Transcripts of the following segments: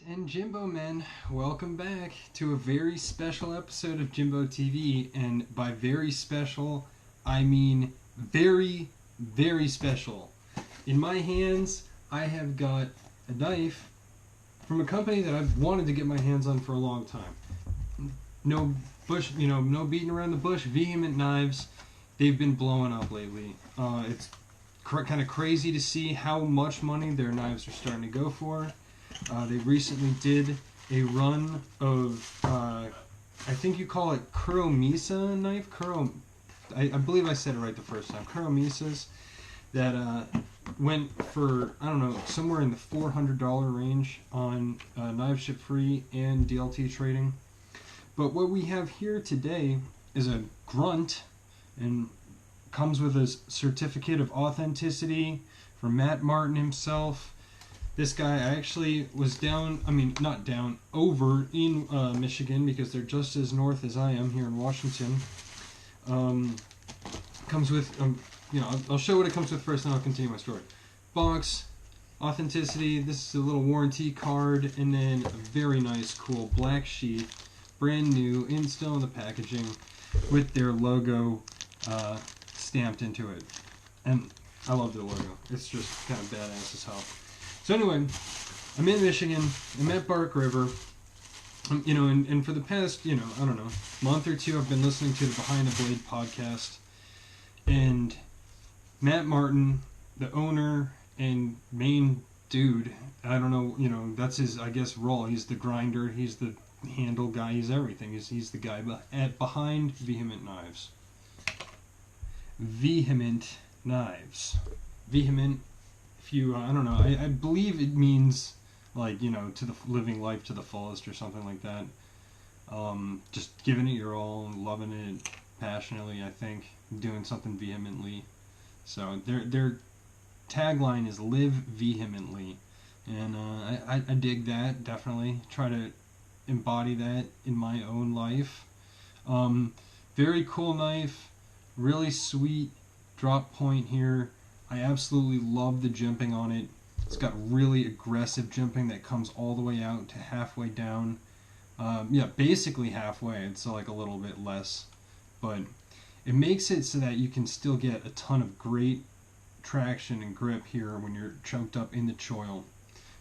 and Jimbo men, welcome back to a very special episode of Jimbo TV, and by very special, I mean very, very special. In my hands, I have got a knife from a company that I've wanted to get my hands on for a long time. No bush, no beating around the bush. Vehement knives, they've been blowing up lately. It's kind of crazy to see how much money their knives are starting to go for. They recently did a run of, I think you call it Kuromisa knife. I believe I said it right the first time. Kuromisas that went for, I don't know, somewhere in the $400 range on Knives Ship Free and DLT trading. But what we have here today is a Grunt, and comes with a certificate of authenticity from Matt Martin himself. This guy, I actually was over in Michigan, because they're just as north as I am here in Washington. Comes with, I'll show what it comes with first, and I'll continue my story. Box, authenticity, this is a little warranty card, and then a very nice, cool black sheet, brand new, still in the packaging, with their logo stamped into it. And I love their logo. It's just kind of badass as hell. So anyway, I'm in Michigan. I'm at Bark River. And for the past, I don't know, month or two, I've been listening to the Behind the Blade podcast. And Matt Martin, the owner and main dude, I don't know, that's his, I guess, role. He's the grinder. He's the handle guy. He's everything. He's the guy behind Vehement Knives. Vehement Knives. Vehement. If you, I don't know, I believe it means, like, to the living life to the fullest or something like that. Just giving it your all, loving it passionately, I think, doing something vehemently. So their tagline is live vehemently, and I dig that, definitely. Try to embody that in my own life. Very cool knife, really sweet drop point here. I absolutely love the jimping on it. It's got really aggressive jimping that comes all the way out to halfway down. Basically halfway. It's like a little bit less. But it makes it so that you can still get a ton of great traction and grip here when you're choked up in the choil.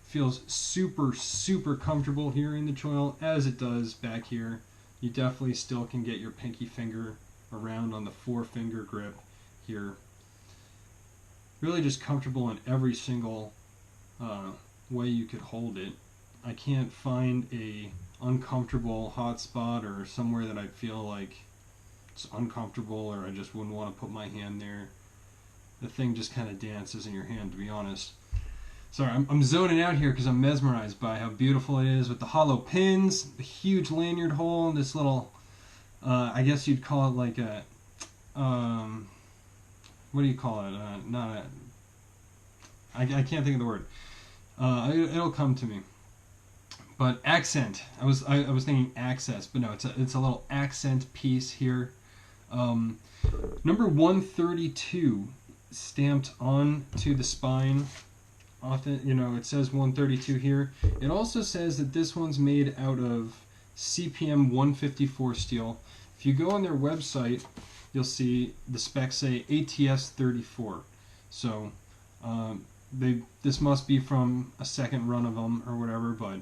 Feels super, super comfortable here in the choil, as it does back here. You definitely still can get your pinky finger around on the four-finger grip here. Really just comfortable in every single way you could hold it. I can't find a uncomfortable hot spot or somewhere that I feel like it's uncomfortable or I just wouldn't want to put my hand there. The thing just kind of dances in your hand, to be honest. Sorry, I'm zoning out here because I'm mesmerized by how beautiful it is with the hollow pins, the huge lanyard hole, this little, I guess you'd call it like a, what do you call it? I can't think of the word. It'll come to me. But accent. I was thinking access, but no, it's a little accent piece here. Number 132 stamped onto the spine. It says 132 here. It also says that this one's made out of CPM 154 steel. If you go on their website, you'll see the specs say ATS 34. So this must be from a second run of them or whatever, but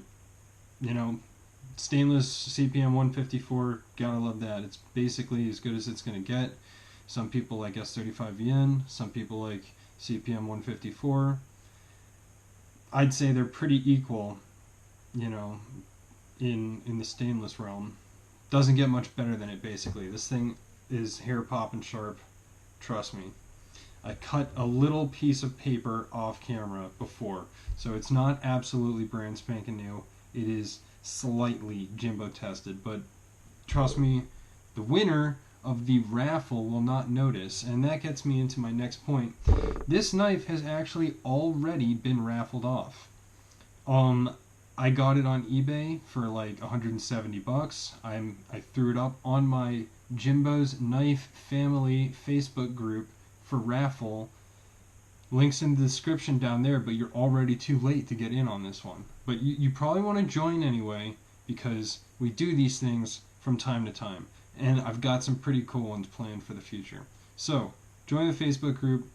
stainless CPM 154, gotta love that. It's basically as good as it's gonna get. Some people like S35VN, some people like CPM 154. I'd say they're pretty equal, in the stainless realm. Doesn't get much better than it, basically. This thing is hair popping sharp, trust me. I cut a little piece of paper off camera before, so it's not absolutely brand spanking new. It is slightly Jimbo tested, but trust me, the winner of the raffle will not notice, and that gets me into my next point. This knife has actually already been raffled off. I got it on eBay for like $170. I threw it up on my Jimbo's Knife Family Facebook group for raffle Links in the description down there, but you're already too late to get in on this one. But you probably want to join anyway, because we do these things from time to time. And I've got some pretty cool ones planned for the future. So, join the Facebook group.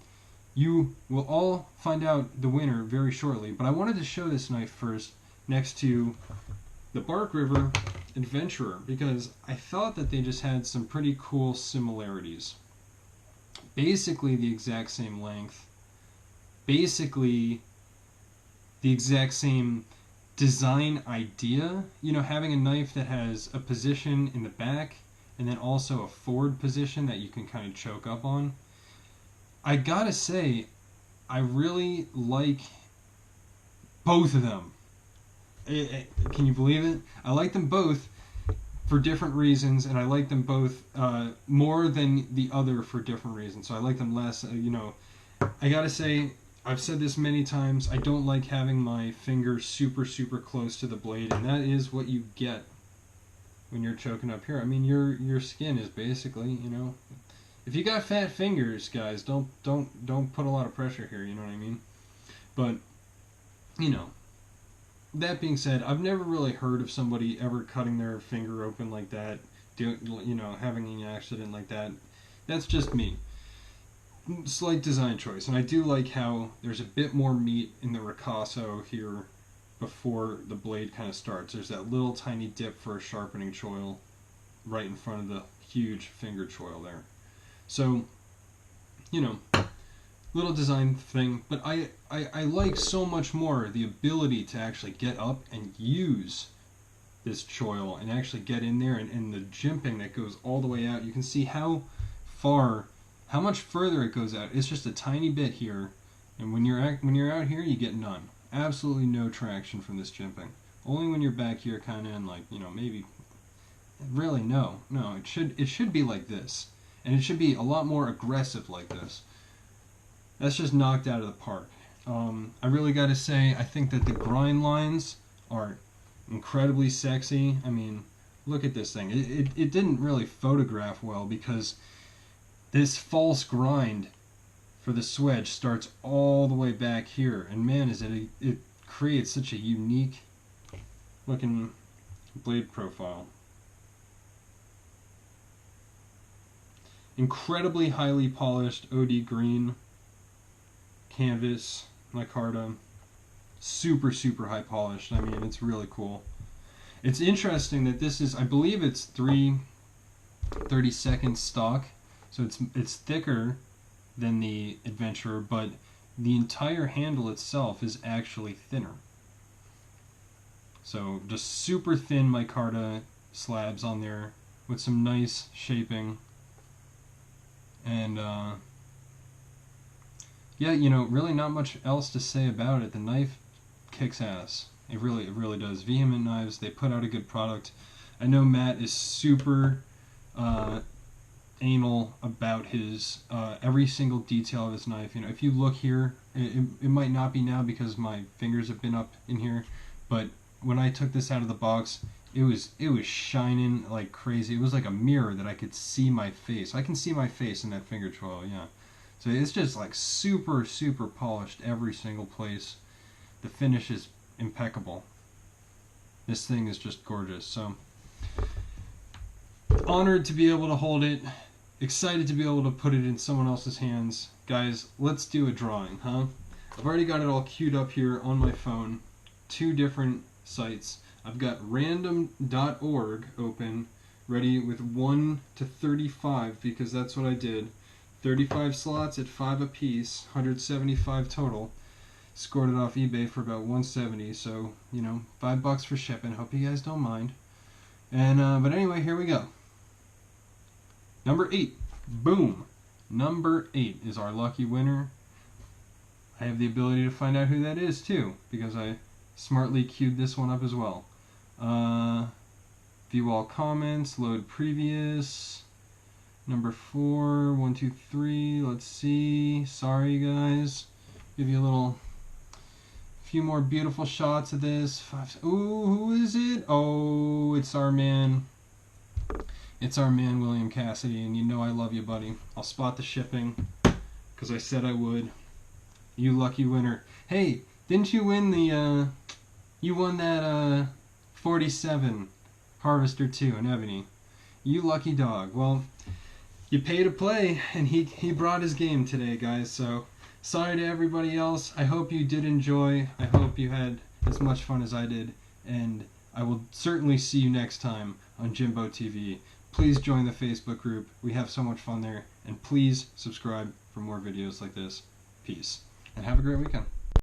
You will all find out the winner very shortly. But I wanted to show this knife first next to the Bark River Adventurer, because I thought that they just had some pretty cool similarities. Basically the exact same length. Basically the exact same design idea. You know, having a knife that has a position in the back and then also a forward position that you can kind of choke up on. I gotta say, I really like both of them. Can you believe it? I like them both for different reasons, and I like them both more than the other for different reasons. So I like them less. I gotta say, I've said this many times, I don't like having my fingers super, super close to the blade, and that is what you get when you're choking up here. I mean, your skin is basically, if you got fat fingers, guys, don't put a lot of pressure here, you know what I mean? But, that being said, I've never really heard of somebody ever cutting their finger open like that, having an accident like that. That's just me. Slight design choice, and I do like how there's a bit more meat in the ricasso here before the blade kind of starts. There's that little tiny dip for a sharpening choil right in front of the huge finger choil there. So, little design thing, but I like so much more the ability to actually get up and use this choil and actually get in there, and the jimping that goes all the way out. You can see how much further it goes out. It's just a tiny bit here, and when you're out here, you get none. Absolutely no traction from this jimping. Only when you're back here, kind of, and maybe. Really, no. It should be like this, and it should be a lot more aggressive like this. That's just knocked out of the park. I really got to say, I think that the grind lines are incredibly sexy. I mean, look at this thing. It didn't really photograph well, because this false grind for the swedge starts all the way back here, and man, it creates such a unique looking blade profile. Incredibly highly polished OD green canvas micarta, super, super high polished. I mean, it's really cool. It's interesting that this is, I believe it's 3/32 stock, so it's thicker than the Adventurer, but the entire handle itself is actually thinner. So just super thin micarta slabs on there with some nice shaping, and yeah, really not much else to say about it. The knife kicks ass. It really does. Vehement Knives, they put out a good product. I know Matt is super anal about his every single detail of his knife. If you look here, it might not be now because my fingers have been up in here, but when I took this out of the box, it was shining like crazy. It was like a mirror that I could see my face. I can see my face in that finger choil, yeah. So it's just like super, super polished every single place. The finish is impeccable. This thing is just gorgeous. So honored to be able to hold it. Excited to be able to put it in someone else's hands. Guys, let's do a drawing, huh? I've already got it all queued up here on my phone. 2 different sites. I've got random.org open, ready with 1 to 35, because that's what I did. 35 slots at 5 apiece, 175 total. Scored it off eBay for about 170, so, $5 for shipping. Hope you guys don't mind. And, but anyway, here we go. Number 8. Boom. Number 8 is our lucky winner. I have the ability to find out who that is, too, because I smartly queued this one up as well. View all comments, load previous. Number 4, 1, 2, 3. Let's see. Sorry, guys. Give you a few more beautiful shots of this. 5. Ooh, who is it? Oh, it's our man. It's our man, William Cassidy, and I love you, buddy. I'll spot the shipping because I said I would. You lucky winner. Hey, didn't you win the, you won that, 47 Harvester 2 in Ebony. You lucky dog. Well, you pay to play, and he brought his game today, guys, so sorry to everybody else. I hope you did enjoy. I hope you had as much fun as I did, and I will certainly see you next time on Jimbo TV. Please join the Facebook group. We have so much fun there, and please subscribe for more videos like this. Peace, and have a great weekend.